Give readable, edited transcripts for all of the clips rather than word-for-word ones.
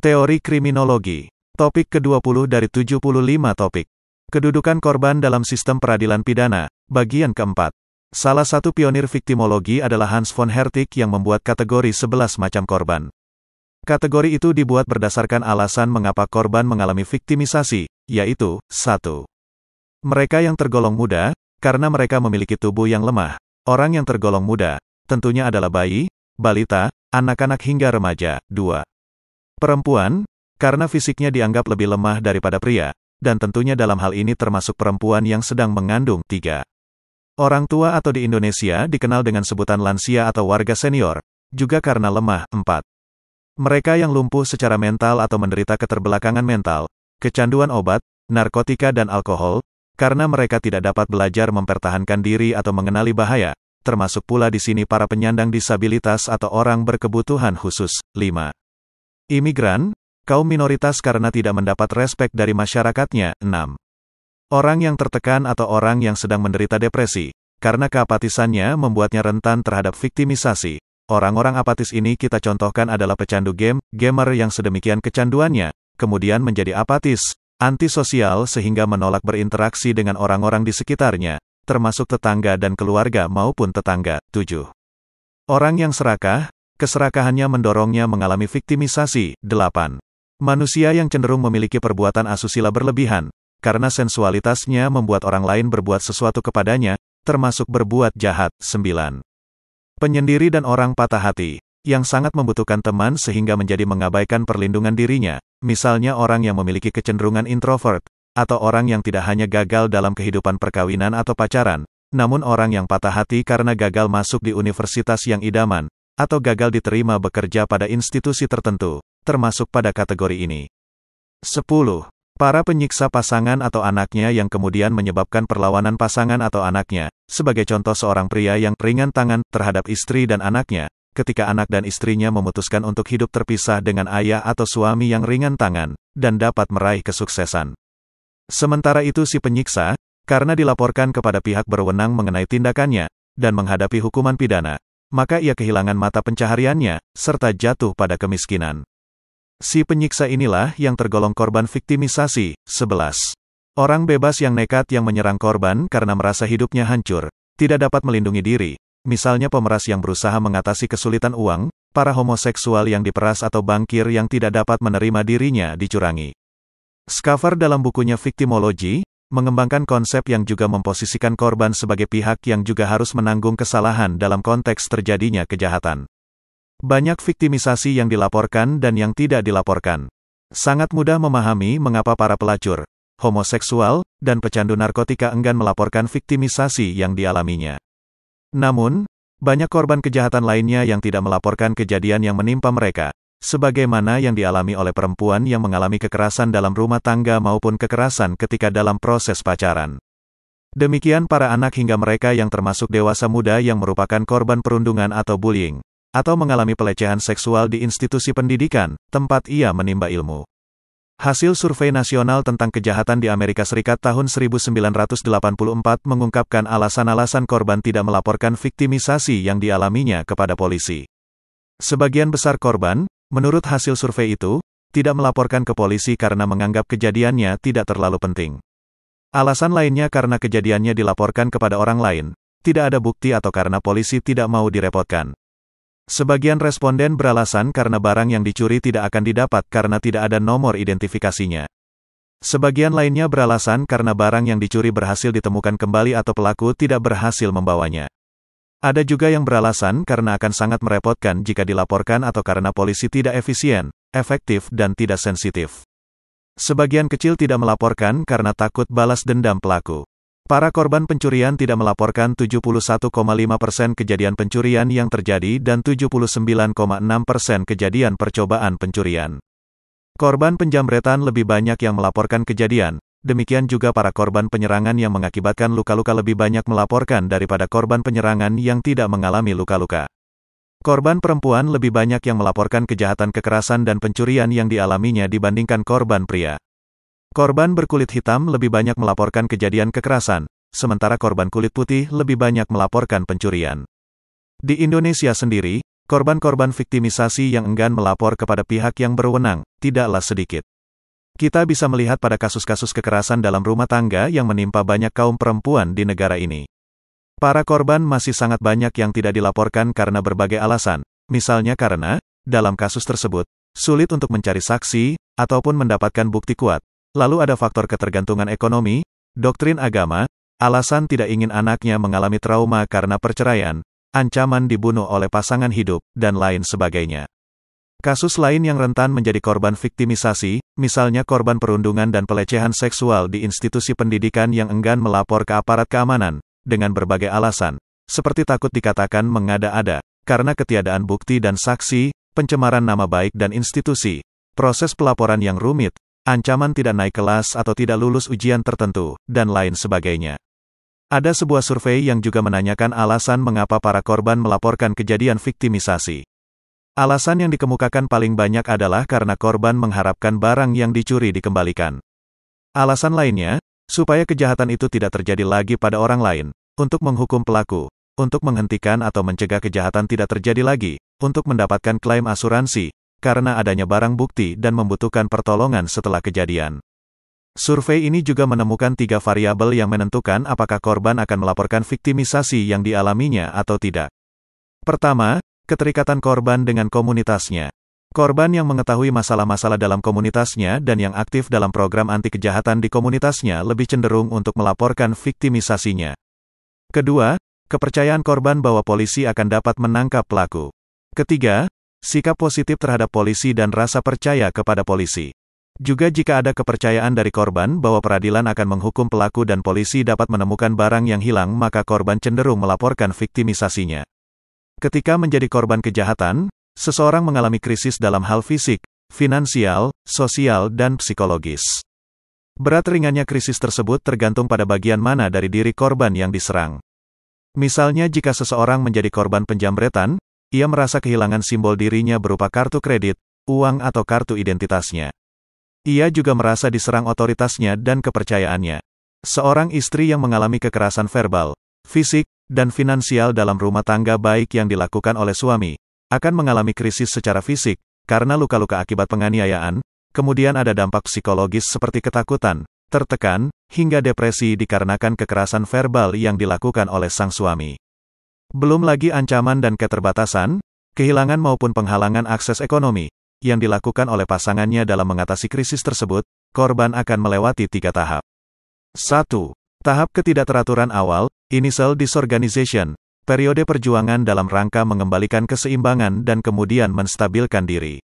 Teori kriminologi. Topik ke-20 dari 75 topik. Kedudukan korban dalam sistem peradilan pidana, bagian keempat. Salah satu pionir viktimologi adalah Hans von Hertig yang membuat kategori 11 macam korban. Kategori itu dibuat berdasarkan alasan mengapa korban mengalami viktimisasi, yaitu, 1. Mereka yang tergolong muda, karena mereka memiliki tubuh yang lemah. Orang yang tergolong muda, tentunya adalah bayi, balita, anak-anak hingga remaja. 2. Perempuan, karena fisiknya dianggap lebih lemah daripada pria, dan tentunya dalam hal ini termasuk perempuan yang sedang mengandung. 3. Orang tua atau di Indonesia dikenal dengan sebutan lansia atau warga senior, juga karena lemah. 4. Mereka yang lumpuh secara mental atau menderita keterbelakangan mental, kecanduan obat, narkotika dan alkohol, karena mereka tidak dapat belajar mempertahankan diri atau mengenali bahaya, termasuk pula di sini para penyandang disabilitas atau orang berkebutuhan khusus. 5. Imigran, kaum minoritas karena tidak mendapat respek dari masyarakatnya. 6. Orang yang tertekan atau orang yang sedang menderita depresi, karena keapatisannya membuatnya rentan terhadap viktimisasi. Orang-orang apatis ini kita contohkan adalah pecandu game, gamer yang sedemikian kecanduannya, kemudian menjadi apatis, antisosial sehingga menolak berinteraksi dengan orang-orang di sekitarnya, termasuk tetangga dan keluarga maupun tetangga. 7. Orang yang serakah, keserakahannya mendorongnya mengalami viktimisasi. 8. Manusia yang cenderung memiliki perbuatan asusila berlebihan, karena sensualitasnya membuat orang lain berbuat sesuatu kepadanya, termasuk berbuat jahat. 9. Penyendiri dan orang patah hati, yang sangat membutuhkan teman sehingga menjadi mengabaikan perlindungan dirinya, misalnya orang yang memiliki kecenderungan introvert, atau orang yang tidak hanya gagal dalam kehidupan perkawinan atau pacaran, namun orang yang patah hati karena gagal masuk di universitas yang idaman, atau gagal diterima bekerja pada institusi tertentu, termasuk pada kategori ini. 10. Para penyiksa pasangan atau anaknya yang kemudian menyebabkan perlawanan pasangan atau anaknya, sebagai contoh seorang pria yang ringan tangan terhadap istri dan anaknya, ketika anak dan istrinya memutuskan untuk hidup terpisah dengan ayah atau suami yang ringan tangan, dan dapat meraih kesuksesan. Sementara itu si penyiksa, karena dilaporkan kepada pihak berwenang mengenai tindakannya, dan menghadapi hukuman pidana, maka ia kehilangan mata pencahariannya, serta jatuh pada kemiskinan. Si penyiksa inilah yang tergolong korban viktimisasi. 11. Orang bebas yang nekat yang menyerang korban karena merasa hidupnya hancur, tidak dapat melindungi diri, misalnya pemeras yang berusaha mengatasi kesulitan uang, para homoseksual yang diperas atau bankir yang tidak dapat menerima dirinya dicurangi. Schaeffer dalam bukunya Viktimologi, mengembangkan konsep yang juga memposisikan korban sebagai pihak yang juga harus menanggung kesalahan dalam konteks terjadinya kejahatan. Banyak viktimisasi yang dilaporkan dan yang tidak dilaporkan. Sangat mudah memahami mengapa para pelacur, homoseksual, dan pecandu narkotika enggan melaporkan viktimisasi yang dialaminya. Namun, banyak korban kejahatan lainnya yang tidak melaporkan kejadian yang menimpa mereka, sebagaimana yang dialami oleh perempuan yang mengalami kekerasan dalam rumah tangga maupun kekerasan ketika dalam proses pacaran. Demikian para anak hingga mereka yang termasuk dewasa muda yang merupakan korban perundungan atau bullying, atau mengalami pelecehan seksual di institusi pendidikan, tempat ia menimba ilmu. Hasil survei nasional tentang kejahatan di Amerika Serikat tahun 1984 mengungkapkan alasan-alasan korban tidak melaporkan viktimisasi yang dialaminya kepada polisi. Sebagian besar korban, menurut hasil survei itu, tidak melaporkan ke polisi karena menganggap kejadiannya tidak terlalu penting. Alasan lainnya karena kejadiannya dilaporkan kepada orang lain, tidak ada bukti atau karena polisi tidak mau direpotkan. Sebagian responden beralasan karena barang yang dicuri tidak akan didapat karena tidak ada nomor identifikasinya. Sebagian lainnya beralasan karena barang yang dicuri berhasil ditemukan kembali atau pelaku tidak berhasil membawanya. Ada juga yang beralasan karena akan sangat merepotkan jika dilaporkan atau karena polisi tidak efisien, efektif dan tidak sensitif. Sebagian kecil tidak melaporkan karena takut balas dendam pelaku. Para korban pencurian tidak melaporkan 71,5% kejadian pencurian yang terjadi dan 79,6% kejadian percobaan pencurian. Korban penjamretan lebih banyak yang melaporkan kejadian, demikian juga para korban penyerangan yang mengakibatkan luka-luka lebih banyak melaporkan daripada korban penyerangan yang tidak mengalami luka-luka. Korban perempuan lebih banyak yang melaporkan kejahatan kekerasan dan pencurian yang dialaminya dibandingkan korban pria. Korban berkulit hitam lebih banyak melaporkan kejadian kekerasan, sementara korban kulit putih lebih banyak melaporkan pencurian. Di Indonesia sendiri, korban-korban viktimisasi yang enggan melapor kepada pihak yang berwenang tidaklah sedikit. Kita bisa melihat pada kasus-kasus kekerasan dalam rumah tangga yang menimpa banyak kaum perempuan di negara ini. Para korban masih sangat banyak yang tidak dilaporkan karena berbagai alasan, misalnya karena, dalam kasus tersebut, sulit untuk mencari saksi, ataupun mendapatkan bukti kuat. Lalu ada faktor ketergantungan ekonomi, doktrin agama, alasan tidak ingin anaknya mengalami trauma karena perceraian, ancaman dibunuh oleh pasangan hidup, dan lain sebagainya. Kasus lain yang rentan menjadi korban viktimisasi, misalnya korban perundungan dan pelecehan seksual di institusi pendidikan yang enggan melapor ke aparat keamanan, dengan berbagai alasan, seperti takut dikatakan mengada-ada, karena ketiadaan bukti dan saksi, pencemaran nama baik dan institusi, proses pelaporan yang rumit, ancaman tidak naik kelas atau tidak lulus ujian tertentu, dan lain sebagainya. Ada sebuah survei yang juga menanyakan alasan mengapa para korban melaporkan kejadian viktimisasi. Alasan yang dikemukakan paling banyak adalah karena korban mengharapkan barang yang dicuri dikembalikan. Alasan lainnya, supaya kejahatan itu tidak terjadi lagi pada orang lain, untuk menghukum pelaku, untuk menghentikan atau mencegah kejahatan tidak terjadi lagi, untuk mendapatkan klaim asuransi, karena adanya barang bukti dan membutuhkan pertolongan setelah kejadian. Survei ini juga menemukan 3 variabel yang menentukan apakah korban akan melaporkan viktimisasi yang dialaminya atau tidak. Pertama, keterikatan korban dengan komunitasnya. Korban yang mengetahui masalah-masalah dalam komunitasnya dan yang aktif dalam program anti kejahatan di komunitasnya lebih cenderung untuk melaporkan viktimisasinya. Kedua, kepercayaan korban bahwa polisi akan dapat menangkap pelaku. Ketiga, sikap positif terhadap polisi dan rasa percaya kepada polisi. Juga jika ada kepercayaan dari korban bahwa peradilan akan menghukum pelaku dan polisi dapat menemukan barang yang hilang, maka korban cenderung melaporkan viktimisasinya. Ketika menjadi korban kejahatan, seseorang mengalami krisis dalam hal fisik, finansial, sosial, dan psikologis. Berat ringannya krisis tersebut tergantung pada bagian mana dari diri korban yang diserang. Misalnya jika seseorang menjadi korban penjamretan, ia merasa kehilangan simbol dirinya berupa kartu kredit, uang atau kartu identitasnya. Ia juga merasa diserang otoritasnya dan kepercayaannya. Seorang istri yang mengalami kekerasan verbal, fisik, dan finansial dalam rumah tangga baik yang dilakukan oleh suami, akan mengalami krisis secara fisik, karena luka-luka akibat penganiayaan, kemudian ada dampak psikologis seperti ketakutan, tertekan, hingga depresi dikarenakan kekerasan verbal yang dilakukan oleh sang suami. Belum lagi ancaman dan keterbatasan, kehilangan maupun penghalangan akses ekonomi, yang dilakukan oleh pasangannya dalam mengatasi krisis tersebut, korban akan melewati 3 tahap. 1. Tahap ketidakteraturan awal, initial disorganization, periode perjuangan dalam rangka mengembalikan keseimbangan dan kemudian menstabilkan diri.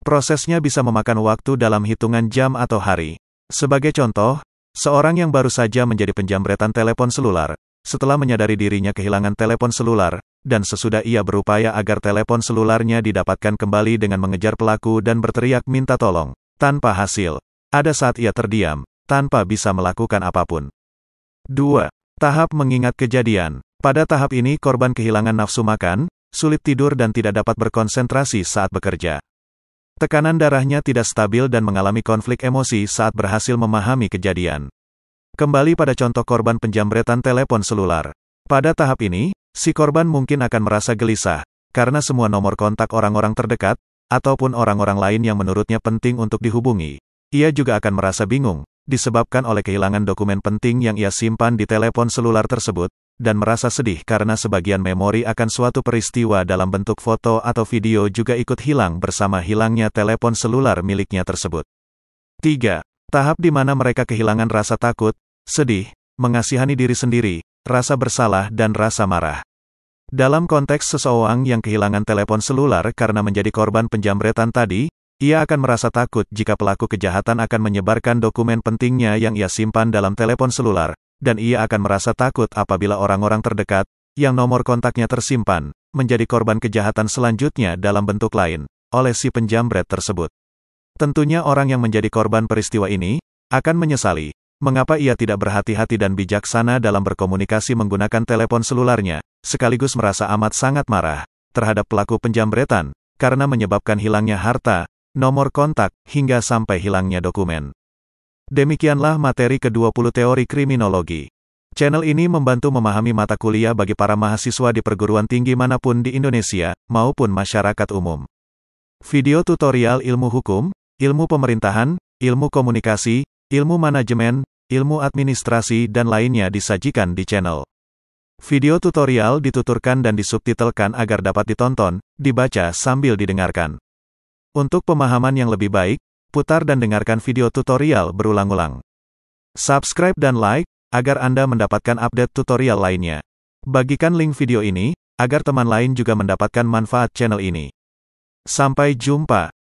Prosesnya bisa memakan waktu dalam hitungan jam atau hari. Sebagai contoh, seorang yang baru saja menjadi penjamretan telepon selular, setelah menyadari dirinya kehilangan telepon selular, dan sesudah ia berupaya agar telepon selularnya didapatkan kembali dengan mengejar pelaku dan berteriak minta tolong, tanpa hasil. Ada saat ia terdiam, tanpa bisa melakukan apapun. 2. Tahap mengingat kejadian. Pada tahap ini korban kehilangan nafsu makan, sulit tidur dan tidak dapat berkonsentrasi saat bekerja. Tekanan darahnya tidak stabil dan mengalami konflik emosi saat berhasil memahami kejadian. Kembali pada contoh korban penjamretan telepon selular. Pada tahap ini, si korban mungkin akan merasa gelisah, karena semua nomor kontak orang-orang terdekat, ataupun orang-orang lain yang menurutnya penting untuk dihubungi. Ia juga akan merasa bingung, disebabkan oleh kehilangan dokumen penting yang ia simpan di telepon selular tersebut, dan merasa sedih karena sebagian memori akan suatu peristiwa dalam bentuk foto atau video juga ikut hilang bersama hilangnya telepon selular miliknya tersebut. 3. Tahap di mana mereka kehilangan rasa takut, sedih, mengasihani diri sendiri, rasa bersalah dan rasa marah. Dalam konteks seseorang yang kehilangan telepon selular karena menjadi korban penjamretan tadi, ia akan merasa takut jika pelaku kejahatan akan menyebarkan dokumen pentingnya yang ia simpan dalam telepon selular, dan ia akan merasa takut apabila orang-orang terdekat, yang nomor kontaknya tersimpan, menjadi korban kejahatan selanjutnya dalam bentuk lain, oleh si penjamret tersebut. Tentunya orang yang menjadi korban peristiwa ini, akan menyesali, mengapa ia tidak berhati-hati dan bijaksana dalam berkomunikasi menggunakan telepon selularnya, sekaligus merasa amat sangat marah, terhadap pelaku penjamretan, karena menyebabkan hilangnya harta, nomor kontak, hingga sampai hilangnya dokumen. Demikianlah materi ke-20 teori kriminologi. Channel ini membantu memahami mata kuliah bagi para mahasiswa di perguruan tinggi manapun di Indonesia, maupun masyarakat umum. Video tutorial ilmu hukum, ilmu pemerintahan, ilmu komunikasi, ilmu manajemen, ilmu administrasi dan lainnya disajikan di channel. Video tutorial dituturkan dan disubtitelkan agar dapat ditonton, dibaca sambil didengarkan. Untuk pemahaman yang lebih baik, putar dan dengarkan video tutorial berulang-ulang. Subscribe dan like, agar Anda mendapatkan update tutorial lainnya. Bagikan link video ini, agar teman lain juga mendapatkan manfaat channel ini. Sampai jumpa.